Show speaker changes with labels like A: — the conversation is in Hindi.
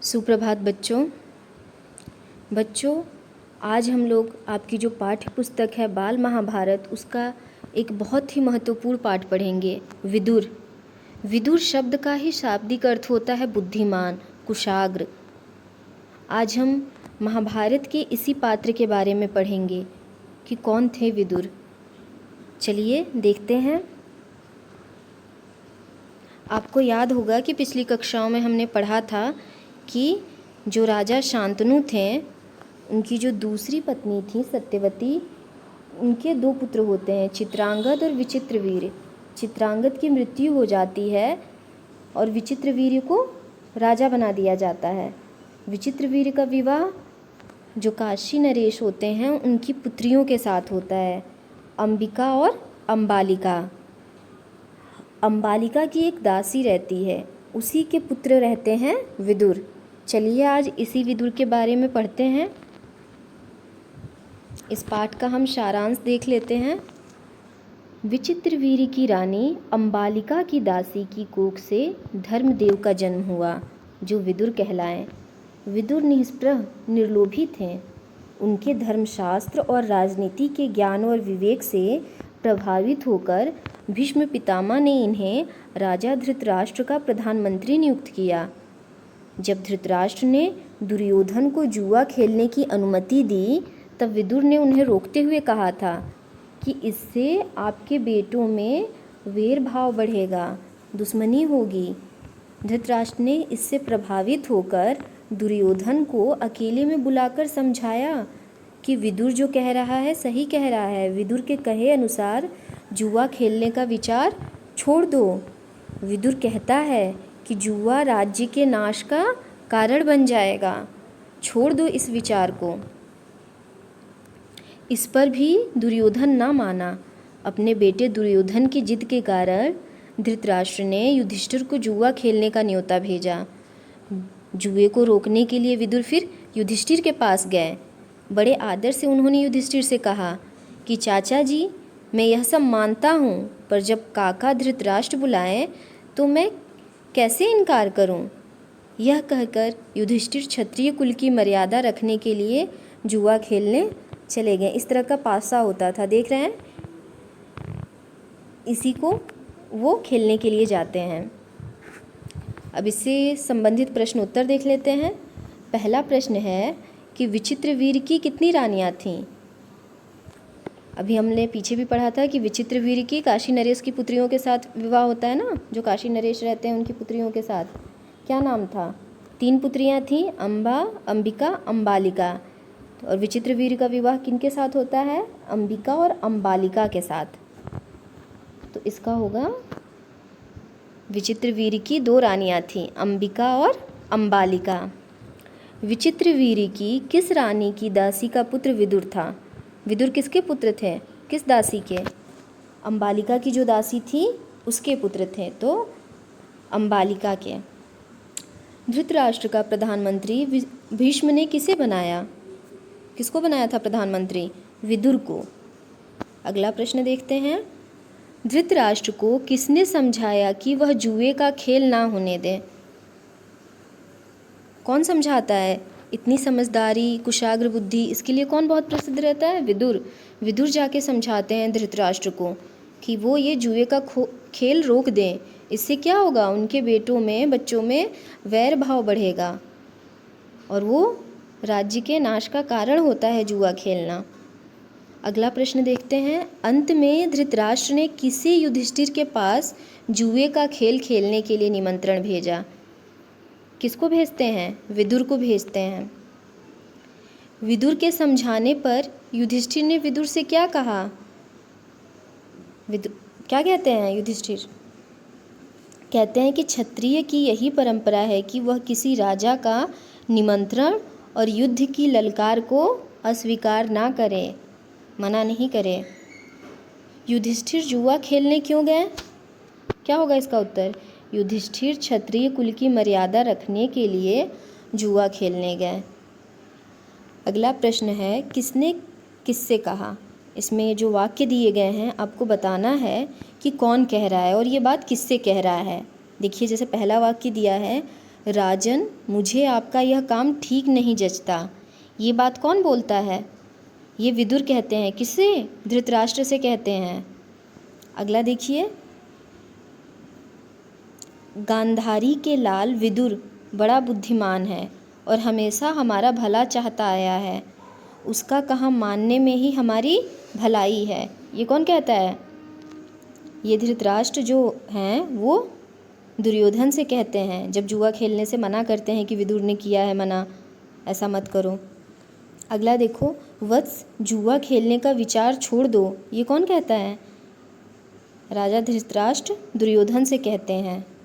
A: सुप्रभात बच्चों, आज हम लोग आपकी जो पाठ्य पुस्तक है बाल महाभारत, उसका एक बहुत ही महत्वपूर्ण पाठ पढ़ेंगे, विदुर। विदुर शब्द का ही शाब्दिक अर्थ होता है बुद्धिमान, कुशाग्र। आज हम महाभारत के इसी पात्र के बारे में पढ़ेंगे कि कौन थे विदुर। चलिए देखते हैं। आपको याद होगा कि पिछली कक्षाओं में हमने पढ़ा था कि जो राजा शांतनु थे, उनकी जो दूसरी पत्नी थी सत्यवती, उनके दो पुत्र होते हैं, चित्रांगद और विचित्रवीर्य। चित्रांगद की मृत्यु हो जाती है और विचित्रवीर्य को राजा बना दिया जाता है। विचित्रवीर्य का विवाह जो काशी नरेश होते हैं उनकी पुत्रियों के साथ होता है, अंबिका और अंबालिका। अंबालिका की एक दासी रहती है, उसी के पुत्र रहते हैं विदुर। चलिए आज इसी विदुर के बारे में पढ़ते हैं। इस पाठ का हम सारांश देख लेते हैं। विचित्रवीर्य की रानी अंबालिका की दासी की कोख से धर्मदेव का जन्म हुआ, जो विदुर कहलाए। विदुर निष्प्रह निर्लोभी थे। उनके धर्मशास्त्र और राजनीति के ज्ञान और विवेक से प्रभावित होकर भीष्म पितामह ने इन्हें राजा धृतराष्ट्र का प्रधानमंत्री नियुक्त किया। जब धृतराष्ट्र ने दुर्योधन को जुआ खेलने की अनुमति दी, तब विदुर ने उन्हें रोकते हुए कहा था कि इससे आपके बेटों में वैर भाव बढ़ेगा, दुश्मनी होगी। धृतराष्ट्र ने इससे प्रभावित होकर दुर्योधन को अकेले में बुलाकर समझाया कि विदुर जो कह रहा है सही कह रहा है। विदुर के कहे अनुसार जुआ खेलने का विचार छोड़ दो। विदुर कहता है कि जुआ राज्य के नाश का कारण बन जाएगा, छोड़ दो इस विचार को। इस पर भी दुर्योधन ना माना। अपने बेटे दुर्योधन की जिद के कारण धृतराष्ट्र ने युधिष्ठिर को जुआ खेलने का न्योता भेजा। जुए को रोकने के लिए विदुर फिर युधिष्ठिर के पास गए। बड़े आदर से उन्होंने युधिष्ठिर से कहा कि चाचा जी, मैं यह सब मानता हूँ, पर जब काका धृतराष्ट्र बुलाएं तो मैं कैसे इनकार करूँ। यह कहकर युधिष्ठिर क्षत्रिय कुल की मर्यादा रखने के लिए जुआ खेलने चले गए। इस तरह का पासा होता था, देख रहे हैं, इसी को वो खेलने के लिए जाते हैं। अब इससे संबंधित प्रश्न उत्तर देख लेते हैं। पहला प्रश्न है कि विचित्रवीर्य की कितनी रानियां थीं। अभी हमने पीछे भी पढ़ा था कि विचित्रवीर्य की काशी नरेश की पुत्रियों के साथ विवाह होता है ना, जो काशी नरेश रहते हैं उनकी पुत्रियों के साथ। क्या नाम था? 3 पुत्रियां थीं, अंबा, अंबिका, अंबालिका। और विचित्रवीर्य का विवाह किनके साथ होता है? अंबिका और अंबालिका के साथ। तो इसका होगा विचित्रवीर्य की 2 रानियां थीं, अंबिका और अंबालिका। विचित्रवीर्य की किस रानी की दासी का पुत्र विदुर था? विदुर किसके पुत्र थे? किस दासी के? अंबालिका की जो दासी थी उसके पुत्र थे, तो अंबालिका के। धृतराष्ट्र का प्रधानमंत्री भीष्म ने किसे बनाया? किसको बनाया था प्रधानमंत्री? विदुर को। अगला प्रश्न देखते हैं। धृतराष्ट्र को किसने समझाया कि वह जुए का खेल ना होने दे? कौन समझाता है? इतनी समझदारी, कुशाग्र बुद्धि, इसके लिए कौन बहुत प्रसिद्ध रहता है? विदुर। विदुर जाके समझाते हैं धृतराष्ट्र को कि वो ये जुए का खेल रोक दें। इससे क्या होगा? उनके बच्चों में वैर भाव बढ़ेगा और वो राज्य के नाश का कारण होता है जुआ खेलना। अगला प्रश्न देखते हैं। अंत में धृतराष्ट्र ने किसे युधिष्ठिर के पास जुए का खेल खेलने के लिए निमंत्रण भेजा? किसको भेजते हैं? विदुर को भेजते हैं। विदुर के समझाने पर युधिष्ठिर ने विदुर से क्या कहा? क्या कहते हैं युधिष्ठिर? कहते हैं कि क्षत्रिय की यही परंपरा है कि वह किसी राजा का निमंत्रण और युद्ध की ललकार को अस्वीकार ना करे, मना नहीं करे। युधिष्ठिर जुआ खेलने क्यों गए? क्या होगा इसका उत्तर? युधिष्ठिर क्षत्रिय कुल की मर्यादा रखने के लिए जुआ खेलने गए। अगला प्रश्न है, किसने किससे कहा? इसमें जो वाक्य दिए गए हैं आपको बताना है कि कौन कह रहा है और ये बात किससे कह रहा है। देखिए, जैसे पहला वाक्य दिया है, राजन, मुझे आपका यह काम ठीक नहीं जचता। ये बात कौन बोलता है? ये विदुर कहते हैं। किससे? धृतराष्ट्र से कहते हैं। अगला देखिए, गांधारी के लाल विदुर बड़ा बुद्धिमान है और हमेशा हमारा भला चाहता आया है। उसका कहा मानने में ही हमारी भलाई है। ये कौन कहता है? ये धृतराष्ट्र जो हैं वो दुर्योधन से कहते हैं, जब जुआ खेलने से मना करते हैं कि विदुर ने किया है मना, ऐसा मत करो। अगला देखो, वत्स, जुआ खेलने का विचार छोड़ दो। ये कौन कहता है? राजा धृतराष्ट्र दुर्योधन से कहते हैं।